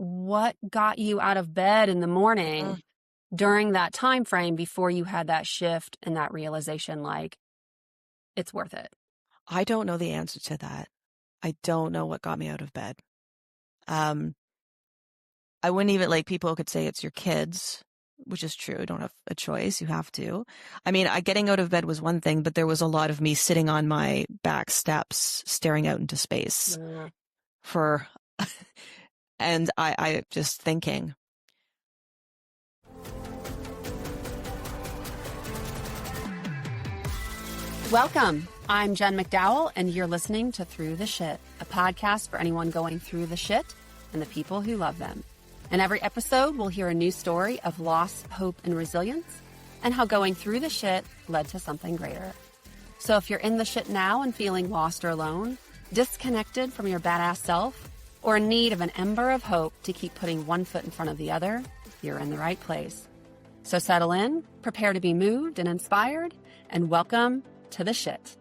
what got you out of bed in the morning during that time frame before you had that shift and that realization, like, it's worth it? I don't know the answer to that. I don't know what got me out of bed. Um, I wouldn't even, like, people could say it's your kids, which is true. You don't have a choice. You have to. I mean, getting out of bed was one thing, but there was a lot of me sitting on my back steps, staring out into space Yeah. for, and I just thinking. Welcome. I'm Jen McDowell, and you're listening to Through the Shit, a podcast for anyone going through the shit and the people who love them. In every episode, we'll hear a new story of loss, hope, and resilience, and how going through the shit led to something greater. So if you're in the shit now and feeling lost or alone, disconnected from your badass self, or in need of an ember of hope to keep putting one foot in front of the other, you're in the right place. So settle in, prepare to be moved and inspired, and welcome to the shit.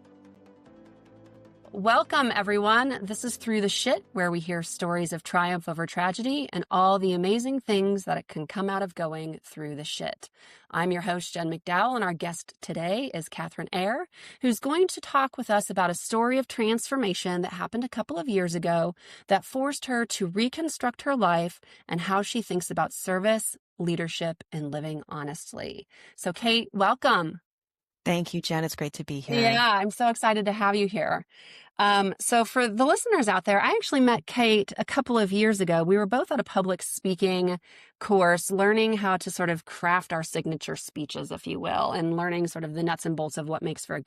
Welcome, everyone. This is Through the Shit, where we hear stories of triumph over tragedy and all the amazing things that it can come out of going through the shit. I'm your host, Jen McDowell, and our guest today is Katherine Ayre, who's going to talk with us about a story of transformation that happened a couple of years ago that forced her to reconstruct her life and how she thinks about service, leadership, and living honestly. So, Kate, welcome. Thank you, Jen. It's great to be here. Yeah, I'm so excited to have you here. So for the listeners out there, I actually met Kate a couple of years ago. We were both at a public speaking course, learning how to sort of craft our signature speeches, if you will, and learning sort of the nuts and bolts of what makes for a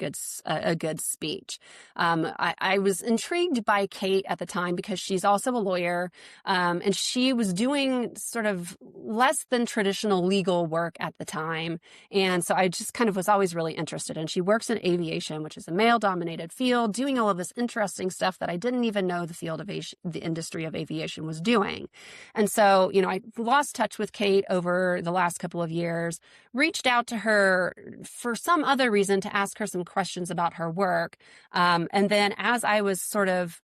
good speech. I was intrigued by Kate at the time because she's also a lawyer, and she was doing sort of less than traditional legal work at the time. And so I just kind of was always really interested. And she works in aviation, which is a male-dominated field, doing all of this interesting stuff that I didn't even know the industry of aviation was doing. And so, I lost touch with Kate over the last couple of years, reached out to her for some other reason to ask her some questions about her work. And then as I was sort of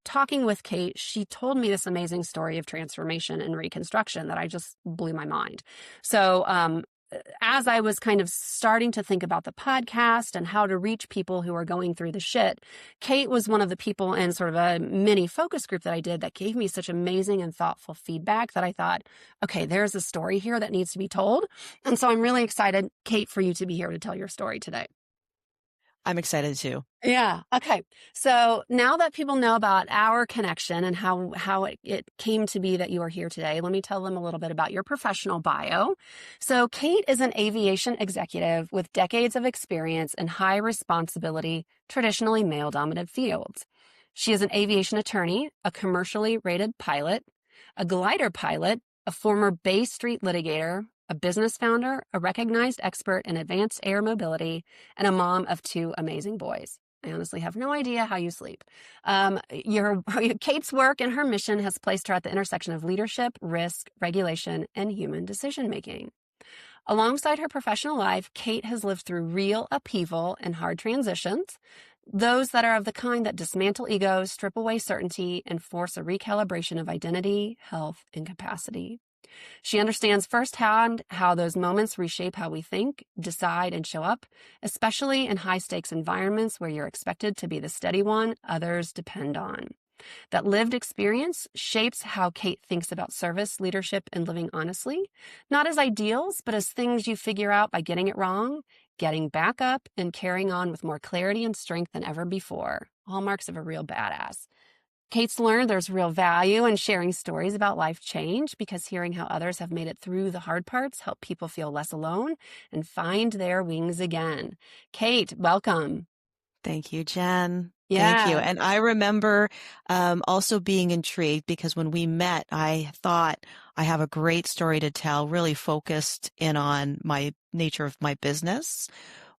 talking with Kate, she told me this amazing story of transformation and reconstruction that I just blew my mind. So, as I was kind of starting to think about the podcast and how to reach people who are going through the shit, Kate was one of the people in sort of a mini focus group that I did that gave me such amazing and thoughtful feedback that I thought, okay, there's a story here that needs to be told. And so I'm really excited, Kate, for you to be here to tell your story today. I'm excited too. Yeah. Okay. So now that people know about our connection and how it came to be that you are here today, let me tell them a little bit about your professional bio. So Kate is an aviation executive with decades of experience in high responsibility, traditionally male-dominated fields. She is an aviation attorney, a commercially rated pilot, a glider pilot, a former Bay Street litigator, a business founder, a recognized expert in advanced air mobility, and a mom of two amazing boys. I honestly have no idea how you sleep. Kate's work and her mission has placed her at the intersection of leadership, risk, regulation, and human decision-making. Alongside her professional life, Kate has lived through real upheaval and hard transitions, those that are of the kind that dismantle egos, strip away certainty, and force a recalibration of identity, health, and capacity. She understands firsthand how those moments reshape how we think, decide, and show up, especially in high-stakes environments where you're expected to be the steady one others depend on. That lived experience shapes how Kate thinks about service, leadership, and living honestly, not as ideals, but as things you figure out by getting it wrong, getting back up, and carrying on with more clarity and strength than ever before. Hallmarks of a real badass. Kate's learned there's real value in sharing stories about life change because hearing how others have made it through the hard parts help people feel less alone and find their wings again. Kate, welcome. Thank you, Jen. Yeah. Thank you. And I remember also being intrigued because when we met, I thought I have a great story to tell, really focused in on my nature of my business.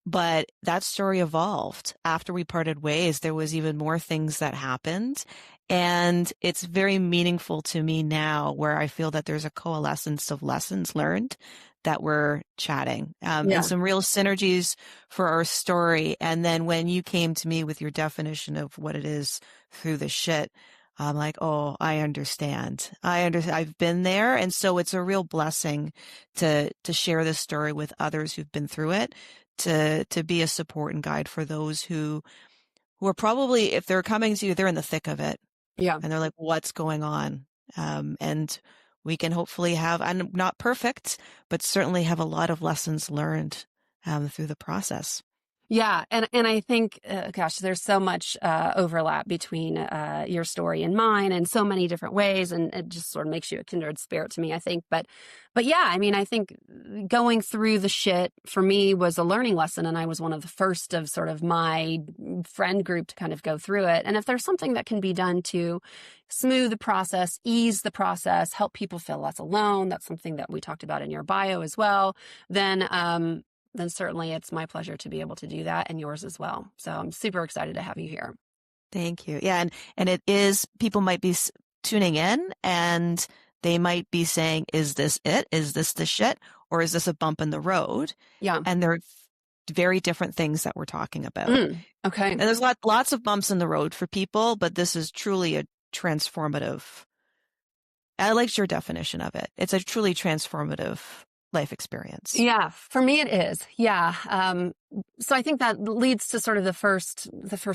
But that story evolved. After we parted ways, there was even more things that happened. And it's very meaningful to me now where I feel that there's a coalescence of lessons learned that we're chatting and some real synergies for our story. And then when you came to me with your definition of what it is through the shit, I'm like, oh, I understand. I understand. I've been there. And so it's a real blessing to share this story with others who've been through it, to be a support and guide for those who are probably, if they're coming to you, they're in the thick of it Yeah. and they're like, what's going on? And we can hopefully have, I'm not perfect, but certainly have a lot of lessons learned through the process. Yeah, and I think, gosh, there's so much overlap between your story and mine, in so many different ways, and it just sort of makes you a kindred spirit to me, I think. But yeah, I mean, I think going through the shit for me was a learning lesson, and I was one of the first of sort of my friend group to kind of go through it. And if there's something that can be done to smooth the process, ease the process, help people feel less alone, that's something that we talked about in your bio as well, then certainly it's my pleasure to be able to do that, and yours as well. So I'm super excited to have you here. Thank you. Yeah. And it is, people might be tuning in and they might be saying, is this it? Is this the shit? Or is this a bump in the road? Yeah. And they're very different things that we're talking about. Okay. And there's lots of bumps in the road for people, but this is truly a transformative. I liked your definition of it. It's a truly transformative life experience. Yeah, for me it is. Yeah. So I think that leads to sort of the first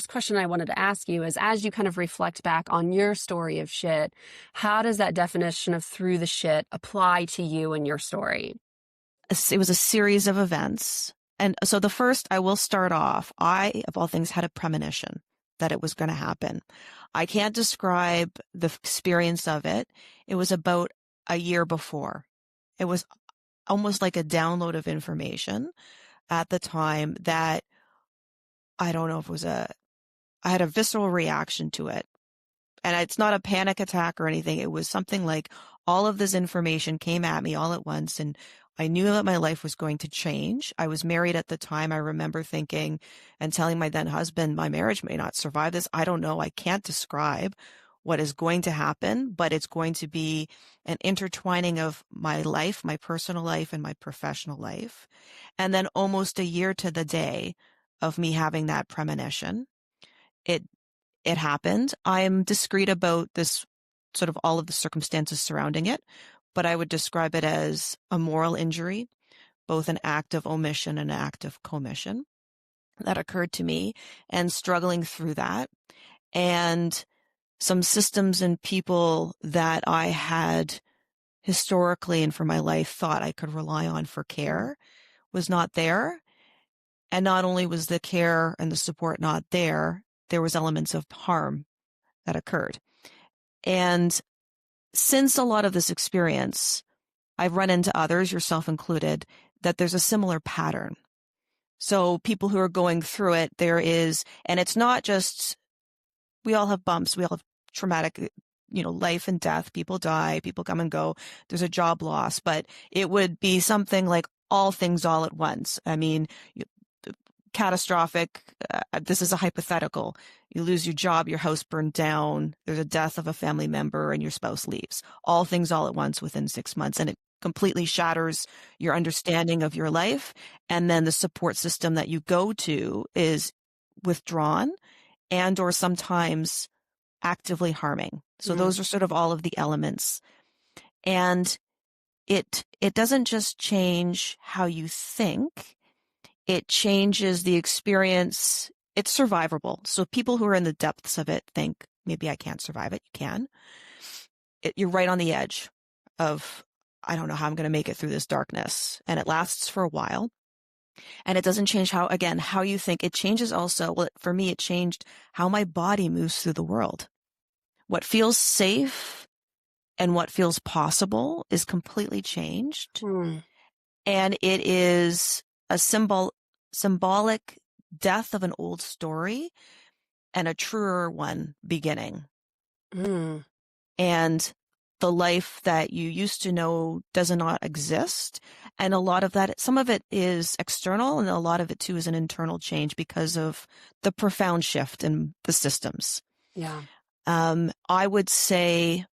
question I wanted to ask you is, as you kind of reflect back on your story of shit, how does that definition of through the shit apply to you and your story? It was a series of events. And so the first, I will start off, I, of all things, had a premonition that it was going to happen. I can't describe the experience of it. It was about a year before. It was almost like a download of information at the time that I don't know if it was I had a visceral reaction to it. And it's not a panic attack or anything. It was something like all of this information came at me all at once. And I knew that my life was going to change. I was married at the time. I remember thinking and telling my then husband, my marriage may not survive this. I don't know. I can't describe what is going to happen, but it's going to be an intertwining of my life, my personal life, and my professional life. And then almost a year to the day of me having that premonition, it happened. I'm discreet about this, sort of all of the circumstances surrounding it, but I would describe it as a moral injury, both an act of omission and an act of commission that occurred to me, and struggling through that. And some systems and people that I had historically and for my life thought I could rely on for care was not there. And not only was the care and the support not there, there was elements of harm that occurred. And since a lot of this experience, I've run into others, yourself included, that there's a similar pattern. So people who are going through it, there is, and it's not just, we all have bumps, we all have traumatic, life and death, people die, people come and go, there's a job loss, but it would be something like all things all at once. I mean, catastrophic, this is a hypothetical. You lose your job, your house burned down, there's a death of a family member, and your spouse leaves. All things all at once within 6 months. And it completely shatters your understanding of your life. And then the support system that you go to is withdrawn and or sometimes actively harming. So those are sort of all of the elements. And it doesn't just change how you think, it changes the experience. It's survivable. So people who are in the depths of it think, maybe I can't survive it. You can. You're right on the edge of, I don't know how I'm going to make it through this darkness. And it lasts for a while. And it doesn't change how you think. It changes also, well, for me, it changed how my body moves through the world. What feels safe and what feels possible is completely changed. And it is a symbolic death of an old story and a truer one beginning. And the life that you used to know does not exist. And a lot of that, some of it is external, and a lot of it too is an internal change because of the profound shift in the systems. Yeah. I would say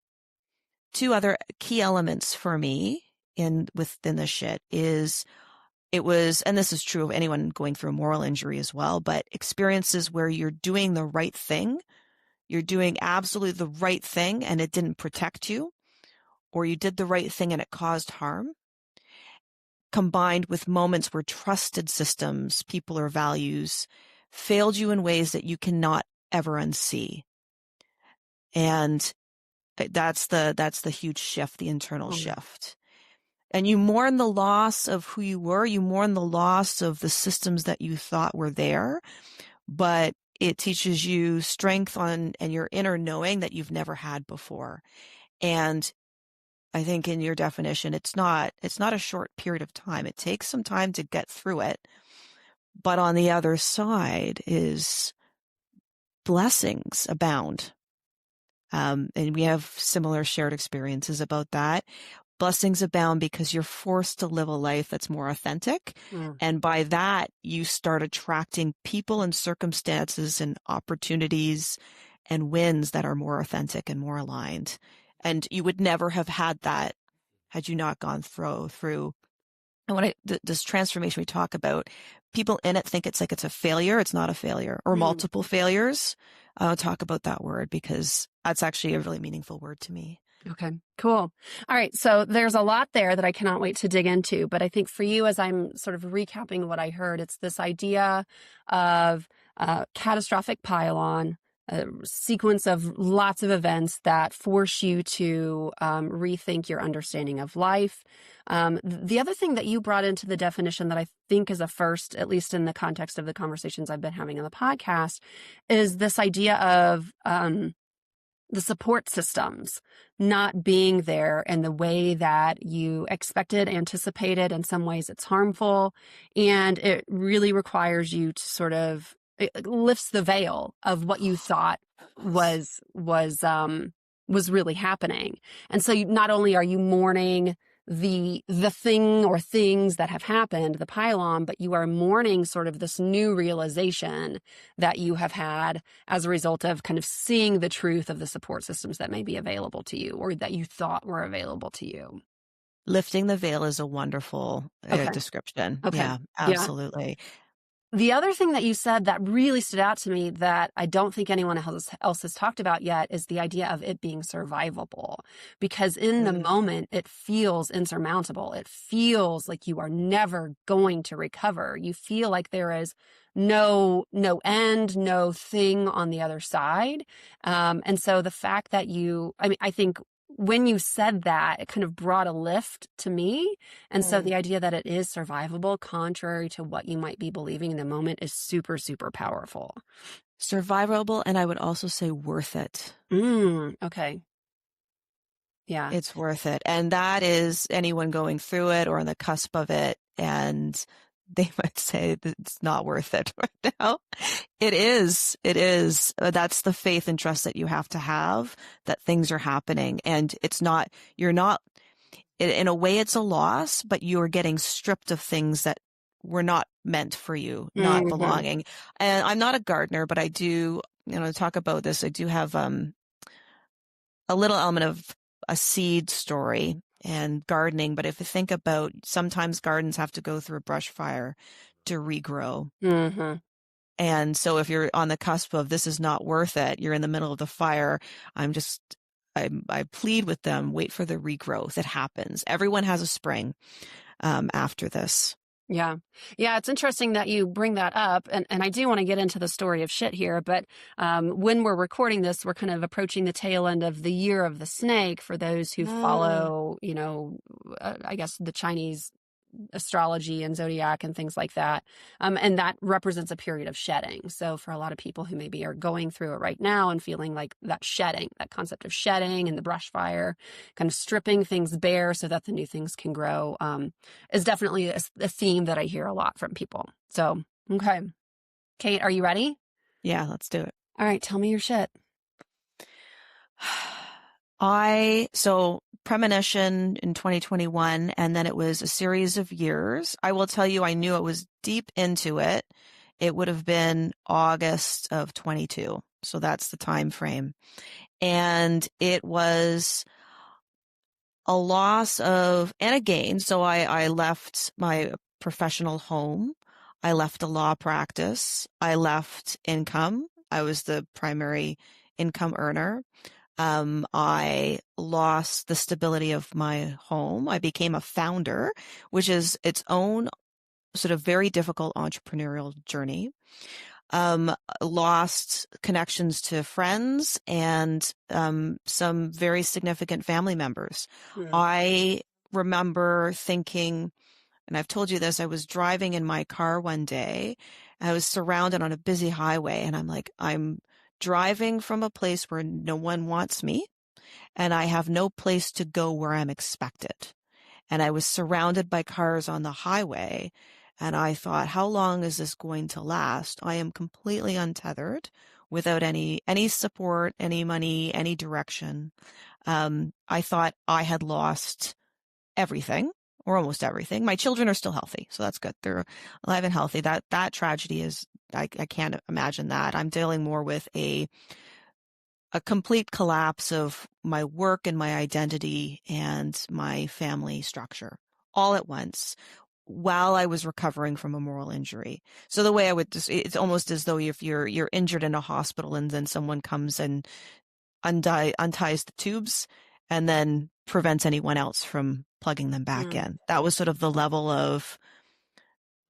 two other key elements for me within the shit is, it was, and this is true of anyone going through a moral injury as well, but experiences where you're doing the right thing you're doing absolutely the right thing and it didn't protect you, or you did the right thing and it caused harm, combined with moments where trusted systems, people, or values failed you in ways that you cannot ever unsee. And that's the huge shift, the internal shift. And you mourn the loss of who you were. You mourn the loss of the systems that you thought were there, but it teaches you strength and your inner knowing that you've never had before. And I think in your definition, it's not a short period of time. It takes some time to get through it. But on the other side is blessings abound. And we have similar shared experiences about that. Blessings abound because you're forced to live a life that's more authentic. And by that, you start attracting people and circumstances and opportunities and wins that are more authentic and more aligned. And you would never have had that had you not gone through. And this transformation we talk about, people in it think it's like it's a failure. It's not a failure, or multiple failures. I'll talk about that word because that's actually a really meaningful word to me. Okay, cool. All right. So there's a lot there that I cannot wait to dig into. But I think for you, as I'm sort of recapping what I heard, it's this idea of catastrophic pile-on, a sequence of lots of events that force you to rethink your understanding of life. The other thing that you brought into the definition that I think is a first, at least in the context of the conversations I've been having on the podcast, is this idea of the support systems not being there in the way that you expected, anticipated. In some ways it's harmful. And it really requires you to sort of, it lifts the veil of what you thought was really happening. And so not only are you mourning the thing or things that have happened, the pile-on, but you are mourning sort of this new realization that you have had as a result of kind of seeing the truth of the support systems that may be available to you or that you thought were available to you. Lifting the veil is a wonderful description. Okay. Yeah, absolutely. Yeah. The other thing that you said that really stood out to me that I don't think anyone else has talked about yet is the idea of it being survivable. Because in the moment, it feels insurmountable. It feels like you are never going to recover. You feel like there is no end, no thing on the other side. And so the fact that I think when you said that, it kind of brought a lift to me. And so the idea that it is survivable, contrary to what you might be believing in the moment, is super, super powerful. Survivable, and I would also say worth it. Okay. Yeah. It's worth it. And that is anyone going through it or on the cusp of it. And they might say that it's not worth it right now. It is. It is. That's the faith and trust that you have to have that things are happening. And you're not, in a way it's a loss, but you are getting stripped of things that were not meant for you, not belonging. And I'm not a gardener, but I do, talk about this. I do have a little element of a seed story and gardening. But if you think about, sometimes gardens have to go through a brush fire to regrow. And so if you're on the cusp of this is not worth it, you're in the middle of the fire, I plead with them, wait for the regrowth. It happens. Everyone has a spring after this. Yeah. Yeah. It's interesting that you bring that up. And I do want to get into the story of shit here. But when we're recording this, we're kind of approaching the tail end of the year of the snake for those who follow, I guess the Chinese astrology and zodiac and things like that. And that represents a period of shedding. So for a lot of people who maybe are going through it right now and feeling like that shedding, that concept of shedding and the brush fire, kind of stripping things bare so that the new things can grow, is definitely a theme that I hear a lot from people. So, okay. Kate, are you ready? Yeah, let's do it. All right. Tell me your shit. So premonition in 2021, and then it was a series of years. I will tell you, I knew I was deep into it. It would have been August of 22. So that's the time frame. And it was a loss of, and a gain. So I left my professional home. I left a law practice. I left income. I was the primary income earner. I lost the stability of my home. I became a founder, which is its own sort of very difficult entrepreneurial journey. Lost connections to friends and some very significant family members. Mm. I remember thinking, and I've told you this, I was driving in my car one day. I was surrounded on a busy highway, and I'm like, I'm driving from a place where no one wants me, and I have no place to go where I'm expected. And I was surrounded by cars on the highway. And I thought, how long is this going to last? I am completely untethered without any support, any money, any direction. I thought I had lost everything or almost everything. My children are still healthy, so that's good. They're alive and healthy. That tragedy is, I can't imagine that. I'm dealing more with a complete collapse of my work and my identity and my family structure all at once while I was recovering from a moral injury. So the way I would just, it's almost as though if you're injured in a hospital and then someone comes and unties the tubes and then prevents anyone else from plugging them back in. That was sort of the level of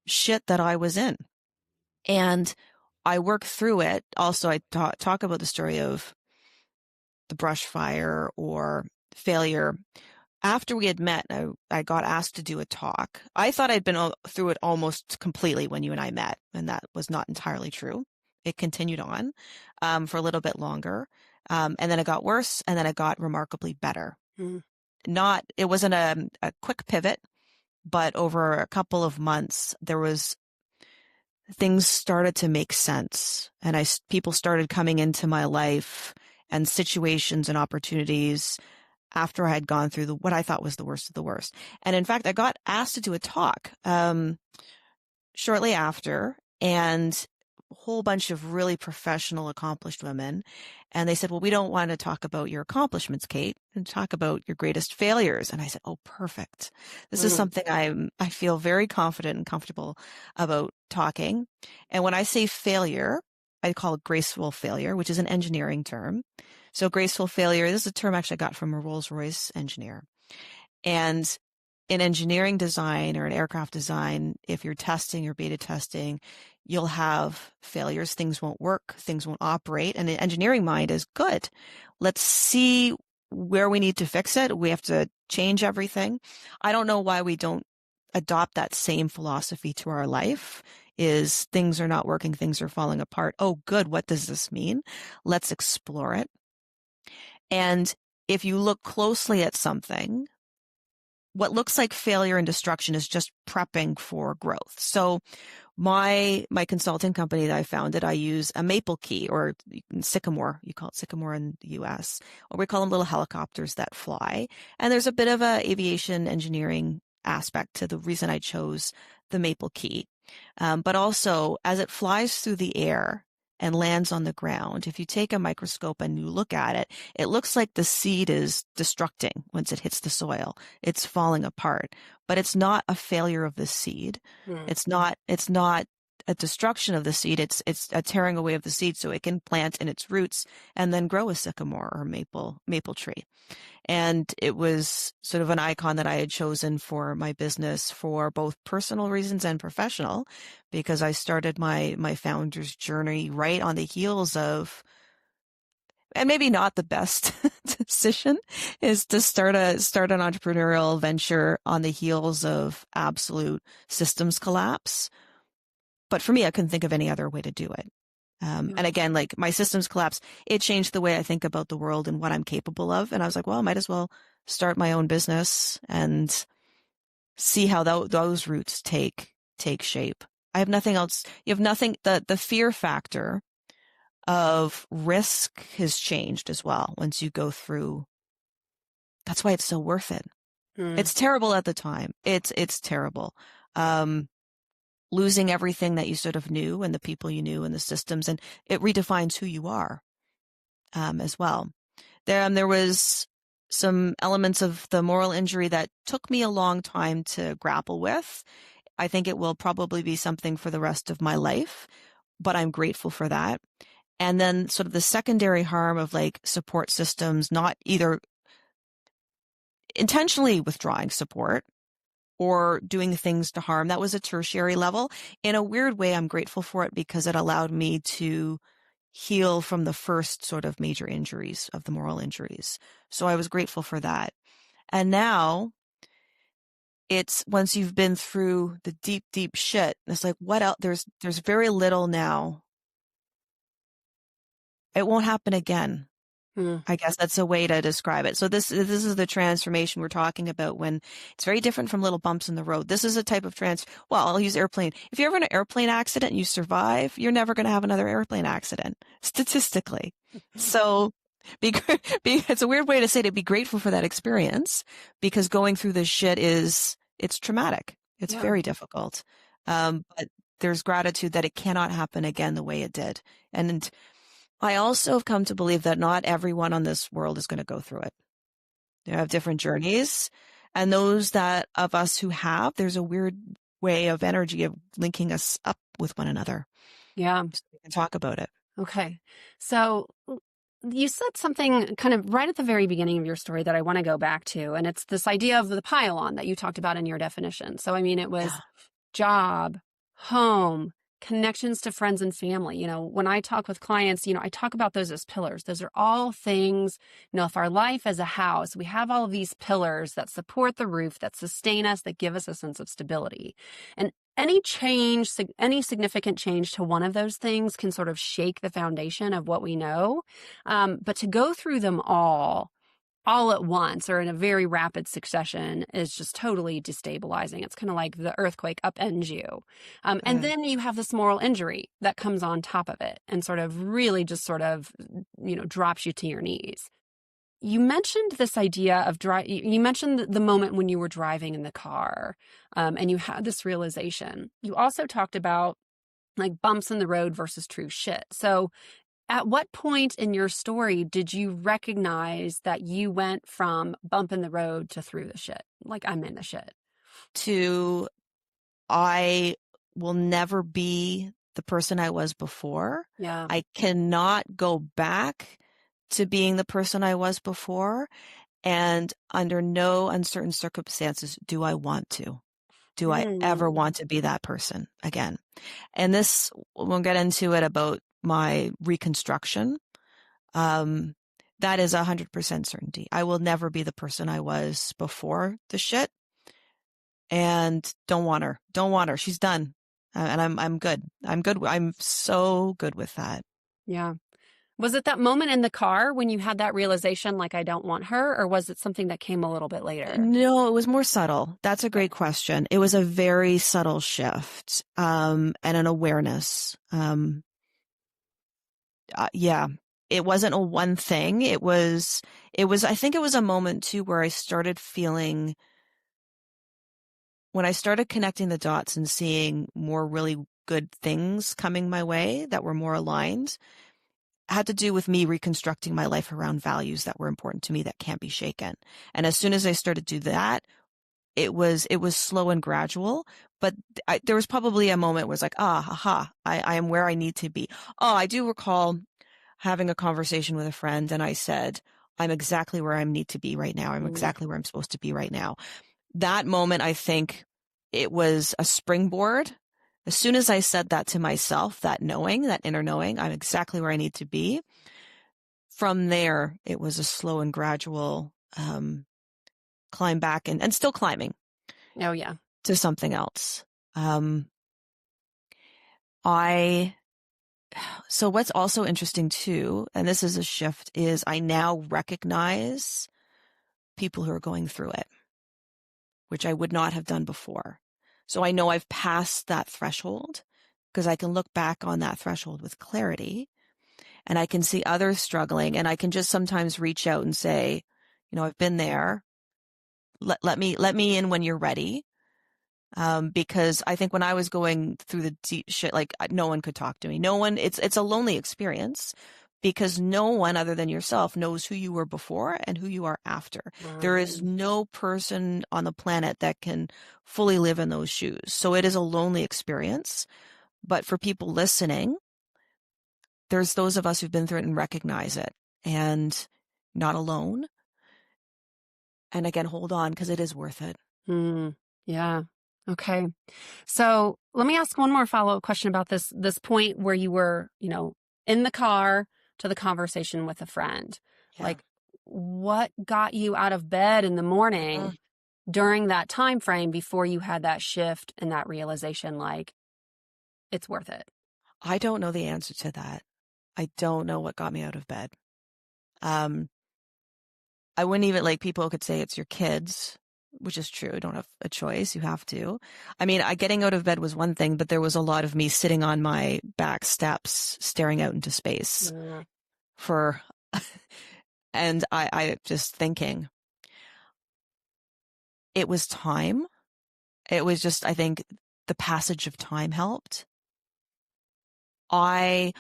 shit that I was in. And I worked through it. Also, I talk about the story of the Brushfire or failure. After we had met, I got asked to do a talk. I thought I'd been through it almost completely when you and I met, and that was not entirely true. It continued on for a little bit longer, and then it got worse, and then it got remarkably better. It wasn't a quick pivot, but over a couple of months, things started to make sense, and people started coming into my life and situations and opportunities after I had gone through what I thought was the worst of the worst. And in fact, I got asked to do a talk shortly after, and a whole bunch of really professional, accomplished women. And they said, well, we don't want to talk about your accomplishments, Kate, and talk about your greatest failures. And I said, oh, perfect. This is something I feel very confident and comfortable about talking. And when I say failure, I call it graceful failure, which is an engineering term. So graceful failure, this is a term actually I got from a Rolls-Royce engineer. And in engineering design or in aircraft design, if you're testing or beta testing, you'll have failures. Things won't work. Things won't operate. And the engineering mind is good. Let's see where we need to fix it. We have to change everything. I don't know why we don't adopt that same philosophy to our life. Is things are not working, things are falling apart. Oh, good. What does this mean? Let's explore it. And if you look closely at something, what looks like failure and destruction is just prepping for growth. So my consulting company that I founded, I use a maple key or sycamore. You call it sycamore in the US, or we call them little helicopters that fly. And there's a bit of a aviation engineering aspect to the reason I chose the maple key. But also as it flies through the air and lands on the ground, if you take a microscope and you look at it, it looks like the seed is destructing once it hits the soil. It's falling apart, but it's not a failure of the seed. It's not a destruction of the seed. It's a tearing away of the seed so it can plant in its roots and then grow a sycamore or maple tree. And it was sort of an icon that I had chosen for my business for both personal reasons and professional, because I started my founder's journey right on the heels of, and maybe not the best decision is to start an entrepreneurial venture on the heels of absolute systems collapse. But for me, I couldn't think of any other way to do it. And again, like my systems collapse, it changed the way I think about the world and what I'm capable of. And I was like, well, I might as well start my own business and see how those roots take shape. I have nothing else. You have nothing. The fear factor of risk has changed as well once you go through. That's why it's so worth it. It's terrible at the time. It's terrible. Losing everything that you sort of knew and the people you knew and the systems, and it redefines who you are as well. There was some elements of the moral injury that took me a long time to grapple with. I think it will probably be something for the rest of my life, but I'm grateful for that. And then sort of the secondary harm of like support systems, not either intentionally withdrawing support or doing things to harm. That was a tertiary level. In a weird way, I'm grateful for it because it allowed me to heal from the first sort of major injuries of the moral injuries. So I was grateful for that. And now it's once you've been through the deep, deep shit, it's like, what else? There's very little now. It won't happen again. I guess that's a way to describe it. So this is the transformation we're talking about when it's very different from little bumps in the road. This is a type of well, I'll use airplane. If you're ever in an airplane accident and you survive, you're never going to have another airplane accident, statistically. So it's a weird way to say to be grateful for that experience, because going through this shit it's traumatic. It's very difficult. But there's gratitude that it cannot happen again the way it did. And I also have come to believe that not everyone on this world is going to go through it. They have different journeys. And those that of us who have, there's a weird way of energy of linking us up with one another. Yeah. So we can talk about it. Okay. So you said something kind of right at the very beginning of your story that I want to go back to. And it's this idea of the pile-on that you talked about in your definition. So, I mean, it was job, home, connections to friends and family. You know, when I talk with clients, I talk about those as pillars. Those are all things, if our life is a house, we have all of these pillars that support the roof, that sustain us, that give us a sense of stability. And any change, any significant change to one of those things can sort of shake the foundation of what we know. But to go through them all at once or in a very rapid succession is just totally destabilizing. It's kind of like the earthquake upends you. And then you have this moral injury that comes on top of it and sort of really just drops you to your knees. You mentioned this idea of you mentioned the moment when you were driving in the car and you had this realization. You also talked about like bumps in the road versus true shit. So at what point in your story did you recognize that you went from bump in the road to through the shit? Like, I'm in the shit. To I will never be the person I was before. Yeah. I cannot go back to being the person I was before. And under no uncertain circumstances do I want to. Do I ever want to be that person again? And this, we'll get into it about my reconstruction. That is 100% certainty. I will never be the person I was before the shit. And don't want her. She's done. And I'm good. I'm so good with that. Yeah. Was it that moment in the car when you had that realization, like, I don't want her, or was it something that came a little bit later? No, it was more subtle. That's a great question. It was a very subtle shift, and an awareness. Yeah, it wasn't a one thing. It was, I think it was a moment too, where I started feeling, when I started connecting the dots and seeing more really good things coming my way that were more aligned, had to do with me reconstructing my life around values that were important to me that can't be shaken. And as soon as I started to do that, it was slow and gradual, but there was probably a moment where it's like, I am where I need to be. Oh, I do recall having a conversation with a friend and I said, I'm exactly where I need to be right now. I'm exactly where I'm supposed to be right now. That moment, I think it was a springboard. As soon as I said that to myself, that knowing, that inner knowing, I'm exactly where I need to be. From there, it was a slow and gradual climb back and still climbing. Oh, yeah. To something else. So what's also interesting too, and this is a shift, is I now recognize people who are going through it, which I would not have done before. So I know I've passed that threshold because I can look back on that threshold with clarity and I can see others struggling and I can just sometimes reach out and say, I've been there. Let me in when you're ready. Because I think when I was going through the deep shit, like no one could talk to me. No one, it's a lonely experience because no one other than yourself knows who you were before and who you are after. Right. There is no person on the planet that can fully live in those shoes. So it is a lonely experience. But for people listening, there's those of us who've been through it and recognize it and not alone. And again, hold on, because it is worth it. Yeah. Okay. So let me ask one more follow-up question about this point where you were, in the car to the conversation with a friend. Yeah. Like, what got you out of bed in the morning during that time frame before you had that shift and that realization, like, it's worth it? I don't know the answer to that. I don't know what got me out of bed. I wouldn't even, like, people could say it's your kids, which is true. You don't have a choice. You have to. I mean, getting out of bed was one thing, but there was a lot of me sitting on my back steps, staring out into space and I just thinking it was time. It was just, I think the passage of time helped. I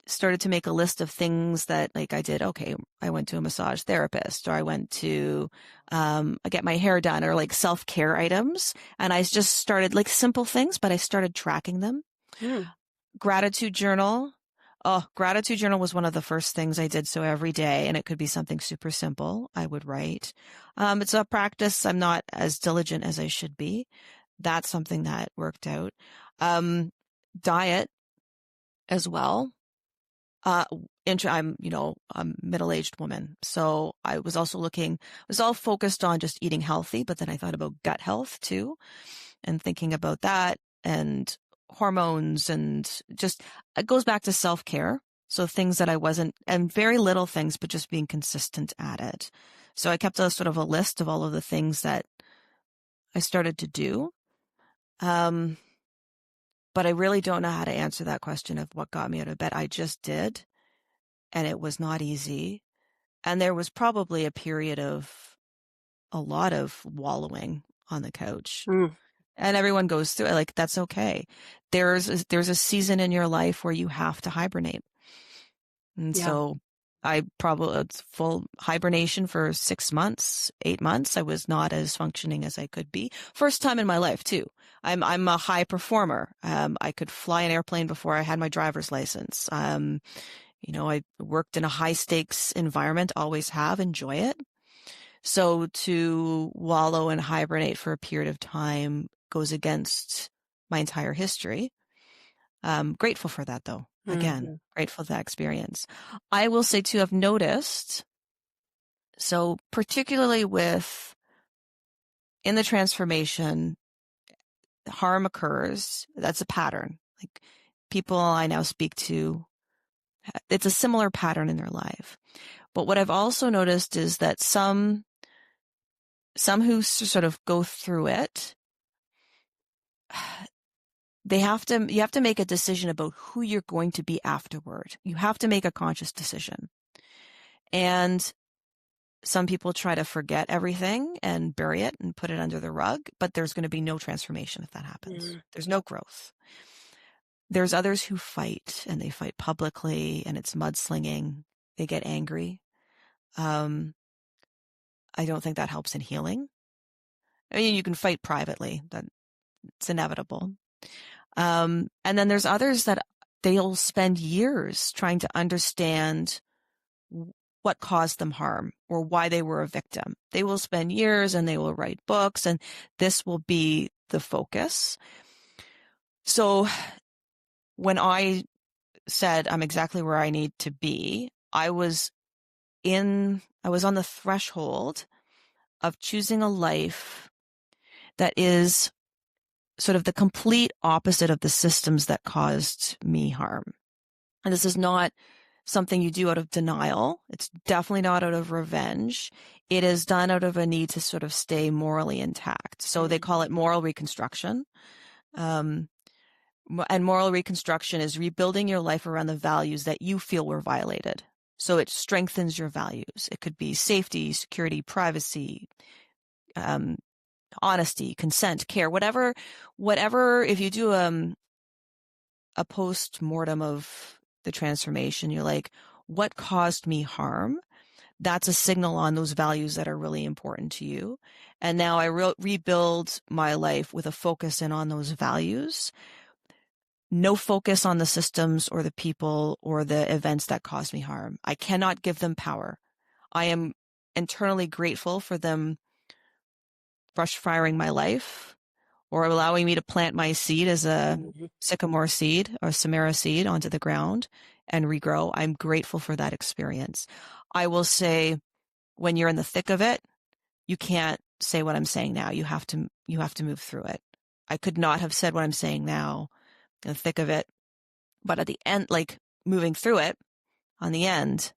started to make a list of things that, like, I did. Okay, I went to a massage therapist, or I went to I get my hair done, or like self-care items. And I just started, like, simple things, but I started tracking them. Gratitude journal. Oh, gratitude journal was one of the first things I did. So every day, and it could be something super simple, I would write. It's a practice. I'm not as diligent as I should be. That's something that worked out. Diet as well. I'm a middle-aged woman. So I was all focused on just eating healthy, but then I thought about gut health too, and thinking about that and hormones, and just, it goes back to self-care. So things that I wasn't, and very little things, but just being consistent at it. So I kept a sort of a list of all of the things that I started to do. But I really don't know how to answer that question of what got me out of bed. I just did. And it was not easy. And there was probably a period of a lot of wallowing on the couch. And everyone goes through it. Like, that's okay. There's a season in your life where you have to hibernate. And so I probably, it's full hibernation for 6 months, 8 months. I was not as functioning as I could be. First time in my life too. I'm a high performer. I could fly an airplane before I had my driver's license. I worked in a high stakes environment, always have, enjoy it. So to wallow and hibernate for a period of time goes against my entire history. Grateful for that though. Again, grateful for that experience. I will say too, I've noticed, so particularly in the transformation, harm occurs. That's a pattern. Like, people I now speak to, it's a similar pattern in their life. But what I've also noticed is that some who sort of go through it, you have to make a decision about who you're going to be afterward. You have to make a conscious decision. And some people try to forget everything and bury it and put it under the rug, but there's going to be no transformation if that happens. There's no growth. There's others who fight, and they fight publicly, and it's mudslinging. They get angry. I don't think that helps in healing. I mean, you can fight privately. It's inevitable. And then there's others that they'll spend years trying to understand what caused them harm or why they were a victim. They will spend years and they will write books, and this will be the focus. So when I said I'm exactly where I need to be, I was on the threshold of choosing a life that is sort of the complete opposite of the systems that caused me harm. And this is not something you do out of denial. It's definitely not out of revenge. It is done out of a need to sort of stay morally intact. So they call it moral reconstruction. And moral reconstruction is rebuilding your life around the values that you feel were violated. So it strengthens your values. It could be safety, security, privacy, honesty, consent, care, whatever, if you do a post-mortem of the transformation, you're like, what caused me harm? That's a signal on those values that are really important to you. And now I rebuild my life with a focus in on those values. no focus on the systems or the people or the events that cause me harm. I cannot give them power. I am internally grateful for them brush firing my life or allowing me to plant my seed as a sycamore seed or samara seed onto the ground and regrow. I'm grateful for that experience. I will say, when you're in the thick of it, you can't say what I'm saying now. You have to move through it. I could not have said what I'm saying now in the thick of it. But at the end, like moving through it on the end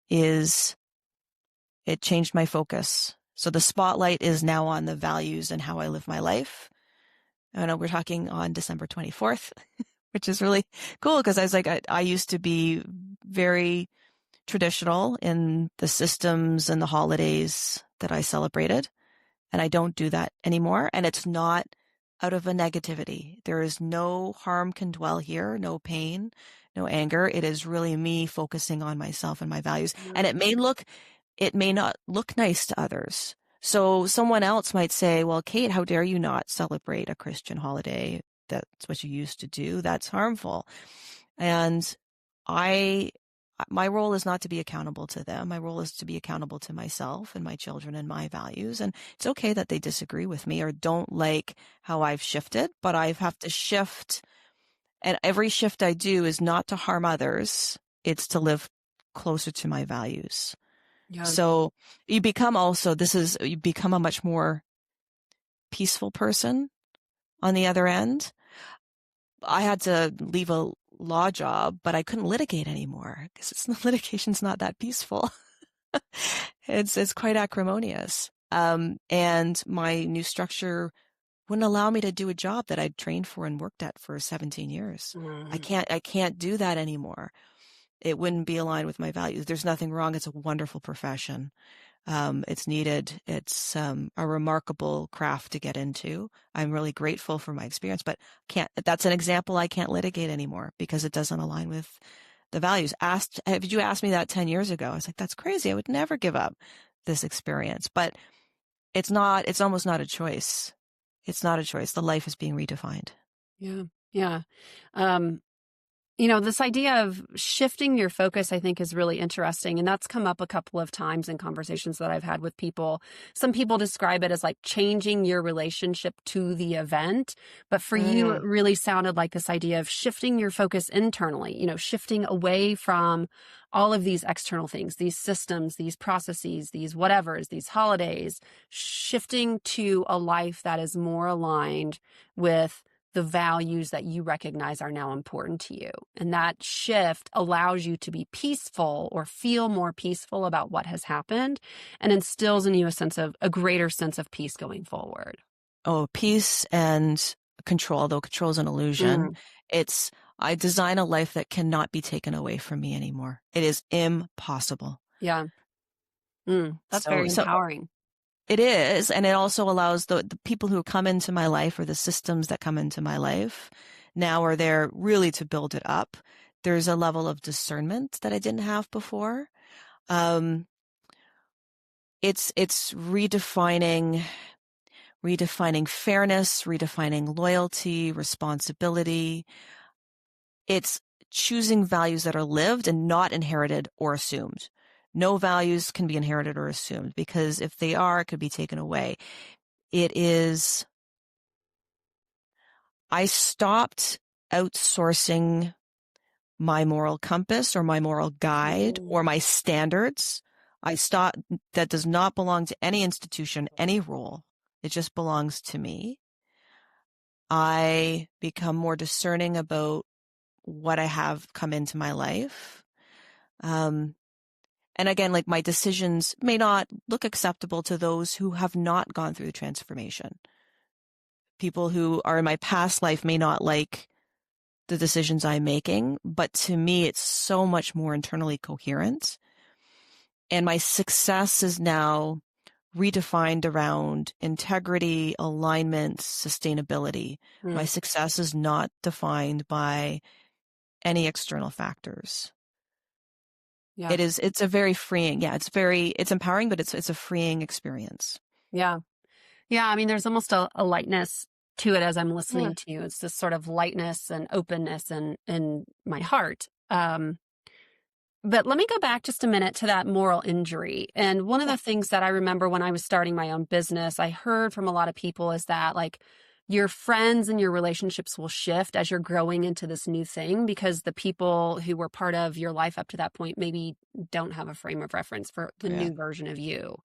it changed my focus. So the spotlight is now on the values and how I live my life. I know we're talking on December 24th, which is really cool because I was like, I used to be very traditional in the systems and the holidays that I celebrated. And I don't do that anymore. And it's not out of a negativity. There is no harm can dwell here, no pain, no anger. It is really me focusing on myself and my values. And it may not look nice to others. So someone else might say, well, Kate, how dare you not celebrate a Christian holiday? That's what you used to do. That's harmful. And my role is not to be accountable to them. My role is to be accountable to myself and my children and my values. And it's okay that they disagree with me or don't like how I've shifted, but I have to shift. And every shift I do is not to harm others. It's to live closer to my values. Yeah. So you become a much more peaceful person on the other end. I had to leave a law job, but I couldn't litigate anymore because litigation's not that peaceful. It's quite acrimonious. And my new structure wouldn't allow me to do a job that I'd trained for and worked at for 17 years. I can't do that anymore. It wouldn't be aligned with my values. There's nothing wrong. It's a wonderful profession. It's needed. It's a remarkable craft to get into. I'm really grateful for my experience, but that's an example I can't litigate anymore because it doesn't align with the values. If you asked me that 10 years ago, I was like, that's crazy. I would never give up this experience, but it's almost not a choice. It's not a choice. The life is being redefined. Yeah. Yeah. This idea of shifting your focus, I think, is really interesting. And that's come up a couple of times in conversations that I've had with people. Some people describe it as like changing your relationship to the event. But for you, it really sounded like this idea of shifting your focus internally, shifting away from all of these external things, these systems, these processes, these whatevers, these holidays, shifting to a life that is more aligned with the values that you recognize are now important to you. And that shift allows you to be peaceful or feel more peaceful about what has happened and instills in you a greater sense of peace going forward. Oh, peace and control, though control is an illusion. I design a life that cannot be taken away from me anymore. It is impossible. Yeah. That's very empowering. It is. And it also allows the people who come into my life or the systems that come into my life now are there really to build it up. There's a level of discernment that I didn't have before. It's redefining fairness, redefining loyalty, responsibility. It's choosing values that are lived and not inherited or assumed. No values can be inherited or assumed because if they are, it could be taken away. I stopped outsourcing my moral compass or my moral guide or my standards. That does not belong to any institution, any role. It just belongs to me. I become more discerning about what I have come into my life. And again, like my decisions may not look acceptable to those who have not gone through the transformation. People who are in my past life may not like the decisions I'm making, but to me, it's so much more internally coherent. And my success is now redefined around integrity, alignment, sustainability. My success is not defined by any external factors. Yeah. It's a very freeing. Yeah, it's empowering, but it's a freeing experience. Yeah. Yeah. I mean, there's almost a lightness to it as I'm Yeah. listening to you. It's this sort of lightness and openness in my heart. But let me go back just a minute to that moral injury. And one of Yeah. the things that I remember when I was starting my own business, I heard from a lot of people is that like your friends and your relationships will shift as you're growing into this new thing because the people who were part of your life up to that point maybe don't have a frame of reference for the Yeah. new version of you.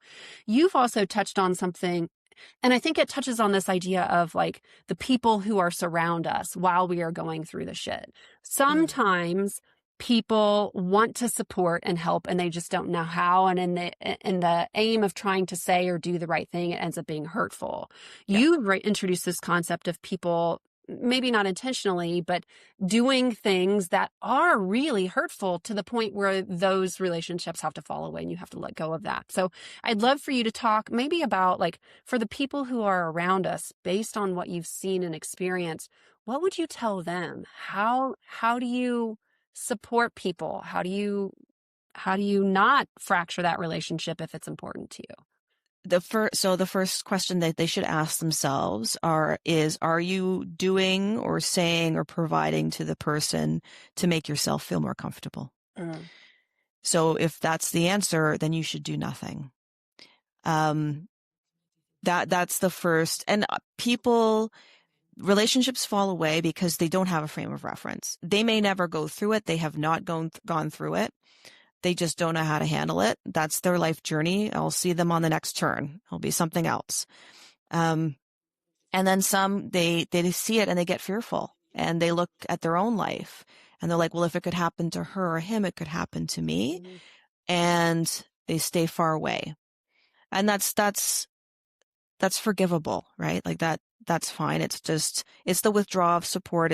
You've also touched on something, and I think it touches on this idea of like the people who are surround us while we are going through the shit. Mm. Sometimes people want to support and help and they just don't know how, and in the aim of trying to say or do the right thing, it ends up being hurtful. Yeah. You introduced this concept of people maybe not intentionally but doing things that are really hurtful to the point where those relationships have to fall away and you have to let go of that. So I'd love for you to talk maybe about like for the people who are around us based on what you've seen and experienced, what would you tell them? How do you support people? How do you not fracture that relationship if it's important to you? The first question that they should ask themselves are you doing or saying or providing to the person to make yourself feel more comfortable? Mm, So if that's the answer, then you should do nothing. Um, that's the first. And relationships fall away because they don't have a frame of reference. They may never go through it. They have not gone through it. They just don't know how to handle it. That's their life journey. I'll see them on the next turn. It'll be something else. Um, and then some, they see it and they get fearful and they look at their own life and they're like, well, if it could happen to her or him, it could happen to me. mm, And they stay far away. And that's forgivable, right? Like that's fine. It's the withdrawal of support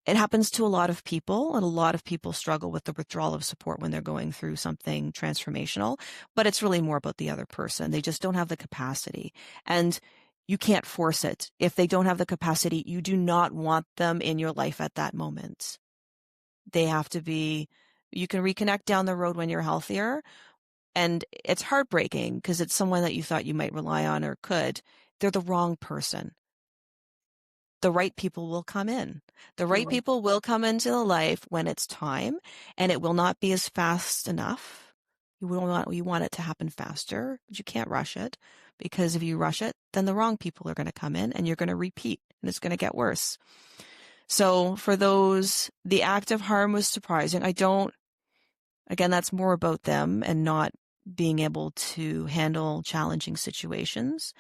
it happens to a lot of people, and a lot of people struggle with the withdrawal of support when they're going through something transformational, but it's really more about the other person. They just don't have the capacity, and you can't force it. If they don't have the capacity, you do not want them in your life at that moment. They have to be, you can reconnect down the road when you're healthier, and it's heartbreaking because it's someone that you thought you might rely on or could. They're the wrong person. The right people will come in. The right mm, people will come into the life when it's time, and it will not be as fast enough. You want it to happen faster, but you can't rush it, because if you rush it, then the wrong people are going to come in and you're going to repeat and it's going to get worse. So for those, the act of harm was surprising. Again, that's more about them and not being able to handle challenging situations.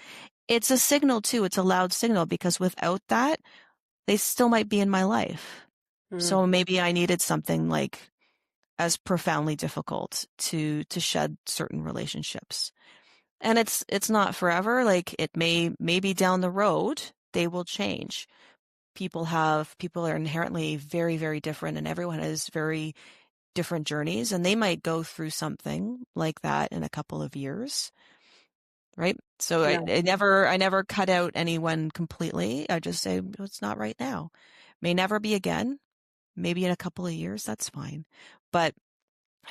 It's a signal too. It's a loud signal, because without that, they still might be in my life. mm. So maybe I needed something like as profoundly difficult to shed certain relationships. And it's not forever. Like it maybe down the road they will change. People are inherently very, very different, and everyone has very different journeys, and they might go through something like that in a couple of years. Right. So Yeah. I never cut out anyone completely. I just say, "Well, it's not right now. May never be again. Maybe in a couple of years, that's fine." But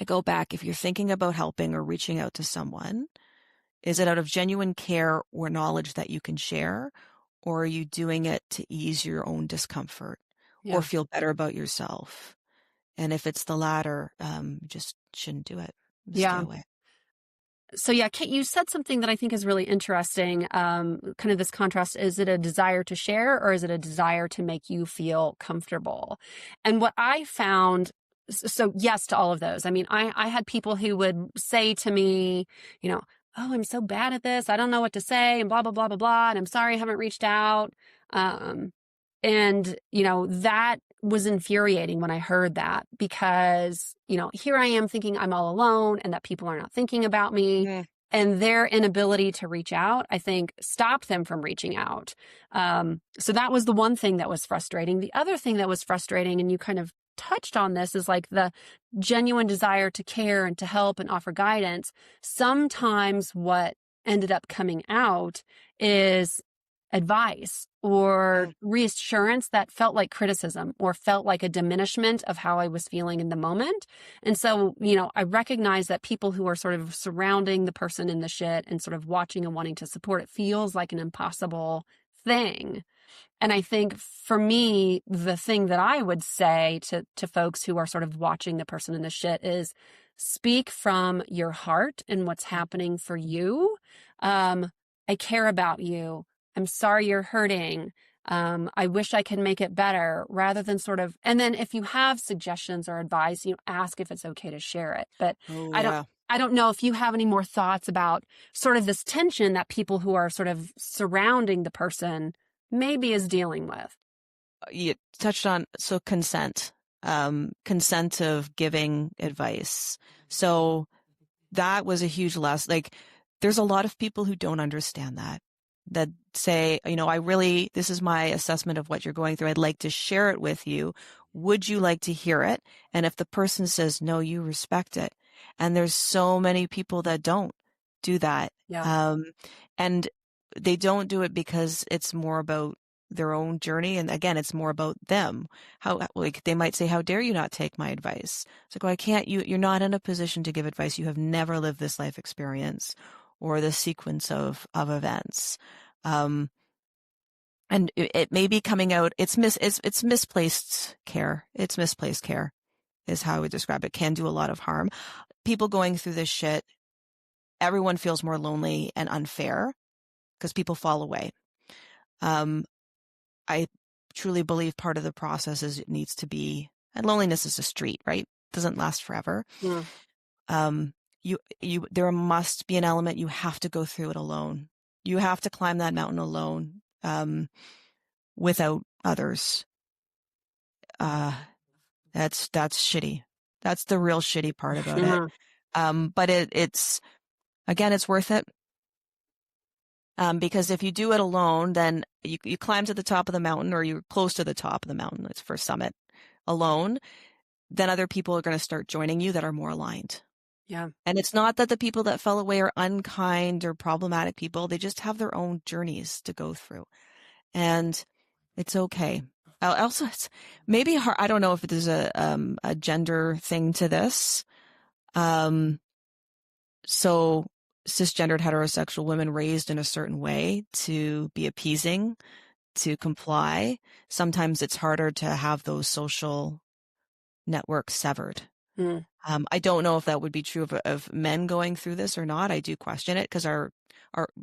I go back, if you're thinking about helping or reaching out to someone, is it out of genuine care or knowledge that you can share? Or are you doing it to ease your own discomfort or Yeah. feel better about yourself? And if it's the latter, just shouldn't do it. Stay Yeah. away. So yeah, Kate, you said something that I think is really interesting. Kind of this contrast. Is it a desire to share or is it a desire to make you feel comfortable? And what I found, so yes to all of those. I mean, I had people who would say to me, you know, oh, I'm so bad at this. I don't know what to say and blah, blah, blah, blah, blah. And I'm sorry I haven't reached out. Um, and, that was infuriating when I heard that because, here I am thinking I'm all alone and that people are not thinking about me. Mm. And their inability to reach out, I think, stopped them from reaching out. So that was the one thing that was frustrating. The other thing that was frustrating, and you kind of touched on this, is like the genuine desire to care and to help and offer guidance. Sometimes what ended up coming out is advice or Mm. reassurance that felt like criticism or felt like a diminishment of how I was feeling in the moment. And so, I recognize that people who are sort of surrounding the person in the shit and sort of watching and wanting to support, it feels like an impossible thing. And I think for me, the thing that I would say to folks who are sort of watching the person in the shit is speak from your heart and what's happening for you. I care about you. I'm sorry you're hurting. I wish I could make it better, rather than sort of, and then if you have suggestions or advice, ask if it's okay to share it. But Oh, I don't, yeah. I don't know if you have any more thoughts about sort of this tension that people who are sort of surrounding the person maybe is dealing with. You touched on, so consent, consent of giving advice. So that was a huge loss. Like, there's a lot of people who don't understand that say, this is my assessment of what you're going through. I'd like to share it with you. Would you like to hear it? And if the person says, no, you respect it. And there's so many people that don't do that. Yeah. And they don't do it because it's more about their own journey. And again, it's more about them. Like, they might say, how dare you not take my advice? It's like, well, I can't, you're not in a position to give advice. You have never lived this life experience or this sequence of events. And it may be coming out, it's misplaced care. It's misplaced care is how I would describe it. Can do a lot of harm. People going through this shit, everyone feels more lonely and unfair because people fall away. I truly believe part of the process is it needs to be, and loneliness is a street, right? It doesn't last forever. Yeah. There must be an element, you have to go through it alone. You have to climb that mountain alone, without others. That's shitty. That's the real shitty part about it. But it's worth it. Because if you do it alone, then you climb to the top of the mountain, or you're close to the top of the mountain. It's for summit alone. Then other people are going to start joining you that are more aligned. Yeah. And it's not that the people that fell away are unkind or problematic people. They just have their own journeys to go through. And it's okay. Also, it's maybe hard. I don't know if there's a gender thing to this. So cisgendered heterosexual women raised in a certain way to be appeasing, to comply. Sometimes it's harder to have those social networks severed. I don't know if that would be true of men going through this or not. I do question it because our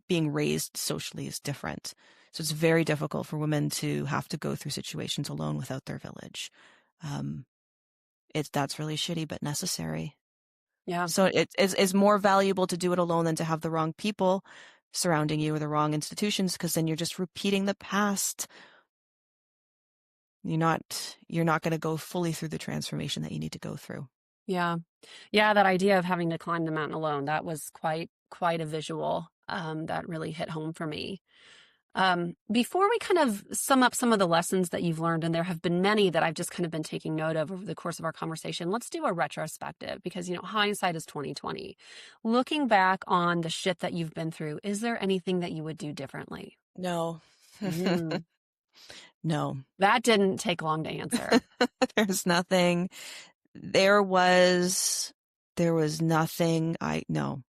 being raised socially is different. So it's very difficult for women to have to go through situations alone without their village. That's really shitty, but necessary. Yeah. So it's more valuable to do it alone than to have the wrong people surrounding you or the wrong institutions, because then you're just repeating the past. You're not going to go fully through the transformation that you need to go through. Yeah. Yeah. That idea of having to climb the mountain alone, that was quite a visual, that really hit home for me. Before we kind of sum up some of the lessons that you've learned, and there have been many that I've just kind of been taking note of over the course of our conversation, let's do a retrospective, because, hindsight is 2020. Looking back on the shit that you've been through, is there anything that you would do differently? No. No. That didn't take long to answer. There's nothing. There was nothing. No.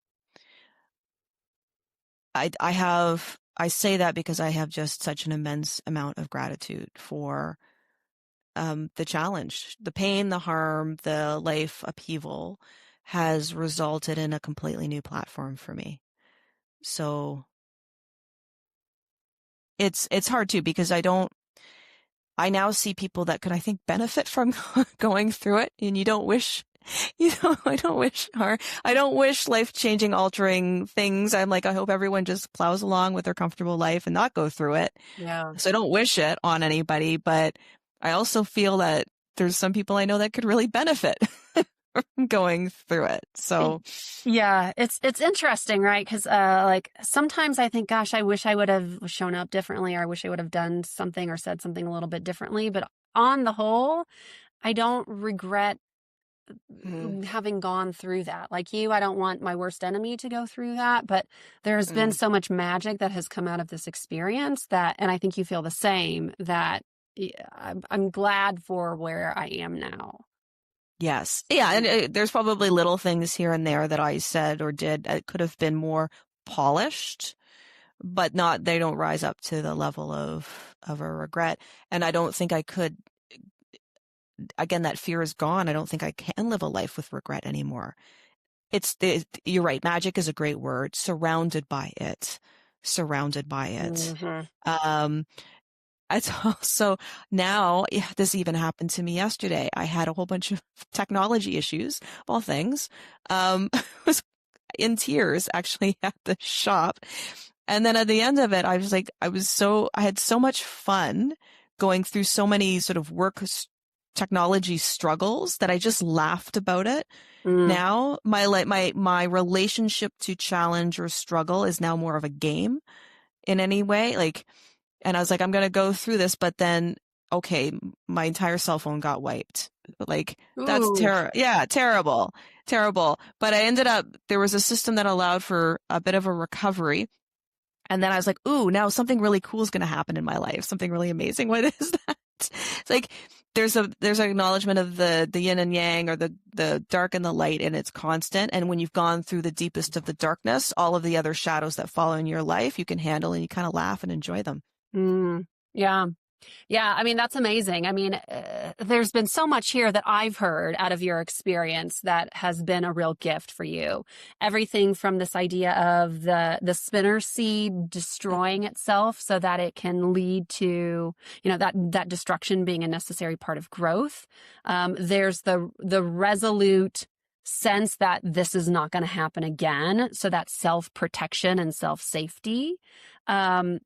I say that because I have just such an immense amount of gratitude for the challenge, the pain, the harm, the life upheaval has resulted in a completely new platform for me. So it's hard too, because I now see people that could, I think, benefit from going through it, and I don't wish life-changing, altering things. I'm like, I hope everyone just plows along with their comfortable life and not go through it. Yeah. So I don't wish it on anybody, but I also feel that there's some people I know that could really benefit from going through it. So yeah, it's interesting, right? Because like sometimes I think, gosh, I wish I would have shown up differently, or I wish I would have done something or said something a little bit differently. But on the whole, I don't regret having gone through that. Like you, I don't want my worst enemy to go through that, but there's been so much magic that has come out of this experience and I think you feel the same, that I'm glad for where I am now. Yes. Yeah. And there's probably little things here and there that I said or did that could have been more polished, but they don't rise up to the level of a regret. And I don't think I could, again, that fear is gone. I don't think I can live a life with regret anymore. You're right. Magic is a great word. Surrounded by it. Surrounded by it. Mm-hmm. It's also now, this even happened to me yesterday. I had a whole bunch of technology issues, of all things. I was in tears actually at the shop. And then at the end of it, I was like, I had so much fun going through so many sort of technology struggles that I just laughed about it. Now my relationship to challenge or struggle is now more of a game in any way. Like, and I was like, I'm going to go through this, but then, okay, my entire cell phone got wiped. Like, that's terrible. But I ended up, there was a system that allowed for a bit of a recovery. And then I was like, ooh, now something really cool is going to happen in my life. Something really amazing. What is that? It's like, there's an acknowledgement of the yin and yang, or the dark and the light, and it's constant. And when you've gone through the deepest of the darkness, all of the other shadows that follow in your life, you can handle, and you kind of laugh and enjoy them. Yeah. Yeah. I mean, that's amazing. I mean, there's been so much here that I've heard out of your experience that has been a real gift for you. Everything from this idea of the spinner seed destroying itself so that it can lead to, that destruction being a necessary part of growth. There's the resolute sense that this is not going to happen again. So that self-protection and self-safety.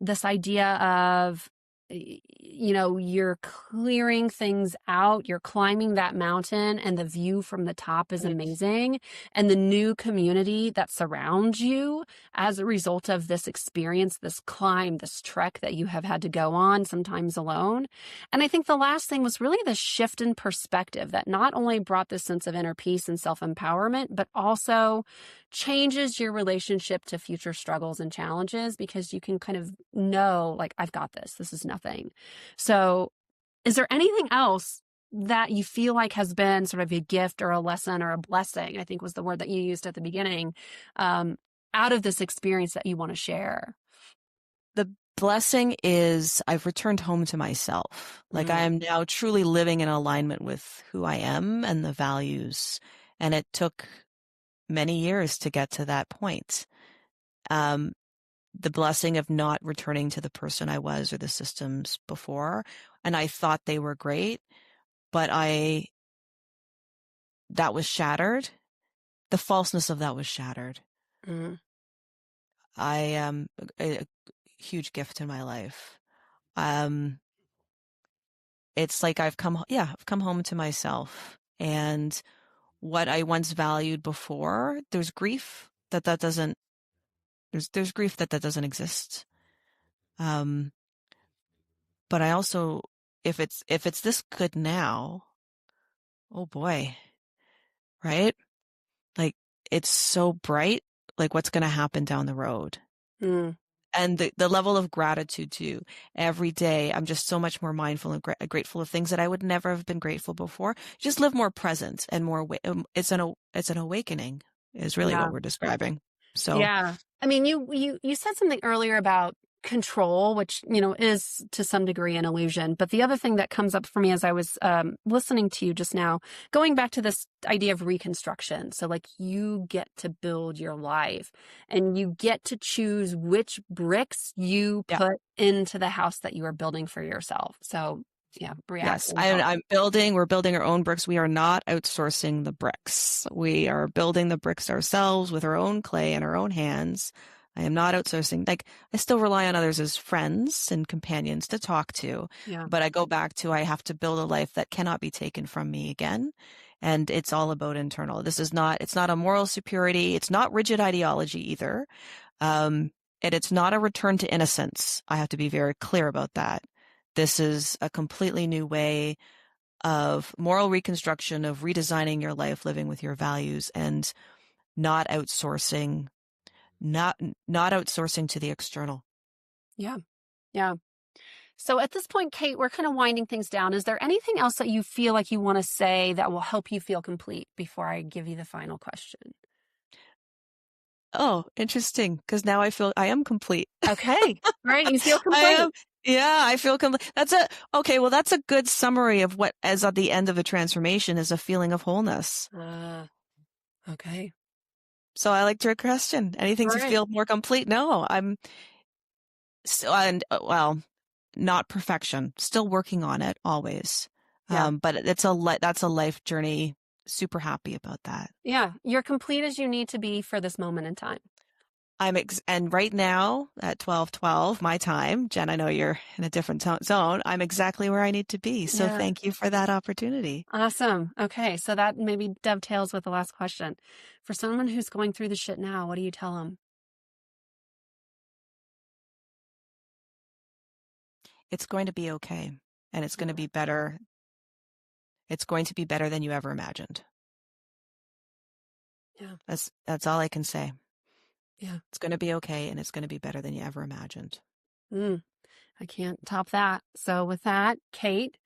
This idea of, you're clearing things out, you're climbing that mountain, and the view from the top is amazing. And the new community that surrounds you as a result of this experience, this climb, this trek that you have had to go on, sometimes alone. And I think the last thing was really the shift in perspective that not only brought this sense of inner peace and self-empowerment, but also changes your relationship to future struggles and challenges, because you can kind of know, like, I've got this. This is nothing. So is there anything else that you feel like has been sort of a gift or a lesson or a blessing, I think was the word that you used at the beginning, out of this experience that you want to share? The blessing is I've returned home to myself. Like, I am now truly living in alignment with who I am and the values. And it took many years to get to that point. The blessing of not returning to the person I was or the systems before. And I thought they were great, but that was shattered. The falseness of that was shattered. I am a huge gift in my life. It's like I've come home to myself, and what I once valued before, there's grief that doesn't, there's grief that doesn't exist. But I also, if it's this good now, oh boy, right? Like, it's so bright, like what's going to happen down the road. And the level of gratitude too. Every day, I'm just so much more mindful and grateful of things that I would never have been grateful before. Just live more present and more. It's an awakening, is really what we're describing. So yeah, I mean, you said something earlier about control, which is to some degree an illusion. But the other thing that comes up for me as I was listening to you just now, going back to this idea of reconstruction. So like, you get to build your life, and you get to choose which bricks you put into the house that you are building for yourself. So yeah, yes, we're building our own bricks. We are not outsourcing the bricks. We are building the bricks ourselves with our own clay and our own hands. I am not outsourcing. Like, I still rely on others as friends and companions to talk to. But I go back to, I have to build a life that cannot be taken from me again. And it's all about internal. It's not a moral superiority. It's not rigid ideology either. And it's not a return to innocence. I have to be very clear about that. This is a completely new way of moral reconstruction, of redesigning your life, living with your values, and not outsourcing to the external. Yeah. So at this point, Kate, we're kind of winding things down. Is there anything else that you feel like you want to say that will help you feel complete before I give you the final question? Oh, interesting. Because now I am complete. Okay. Right. You feel I complete. am. Yeah, I feel complete. Okay. Well, that's a good summary of what, as at the end of a transformation, is a feeling of wholeness. Okay. So I like your question. Anything to Right. feel more complete? No, I'm still, well, not perfection. Still working on it always. Yeah. But that's a life journey. Super happy about that. Yeah. You're complete as you need to be for this moment in time. And right now at 12:12 my time, Jen, I know you're in a different zone. I'm exactly where I need to be. So Yeah. thank you for that opportunity. Awesome. Okay. So that maybe dovetails with the last question. For someone who's going through the shit now, what do you tell them? It's going to be okay. And it's going to be better. It's going to be better than you ever imagined. Yeah. That's all I can say. Yeah. It's going to be okay, and it's going to be better than you ever imagined. I can't top that. So with that, Kate,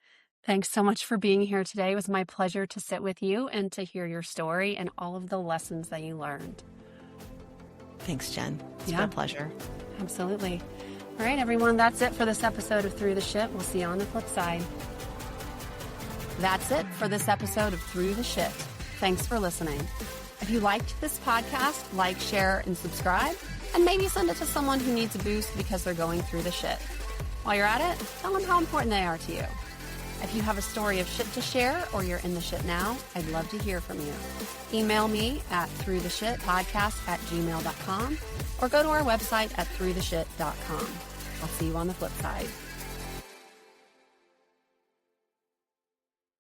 thanks so much for being here today. It was my pleasure to sit with you and to hear your story and all of the lessons that you learned. Thanks, Jen. It's been a pleasure. Absolutely. All right, everyone, that's it for this episode of Through the Shit. We'll see you on the flip side. That's it for this episode of Through the Shit. Thanks for listening. If you liked this podcast, like, share, and subscribe, and maybe send it to someone who needs a boost because they're going through the shit. While you're at it, tell them how important they are to you. If you have a story of shit to share or you're in the shit now, I'd love to hear from you. Email me at throughtheshitpodcast@gmail.com or go to our website at throughtheshit.com. I'll see you on the flip side.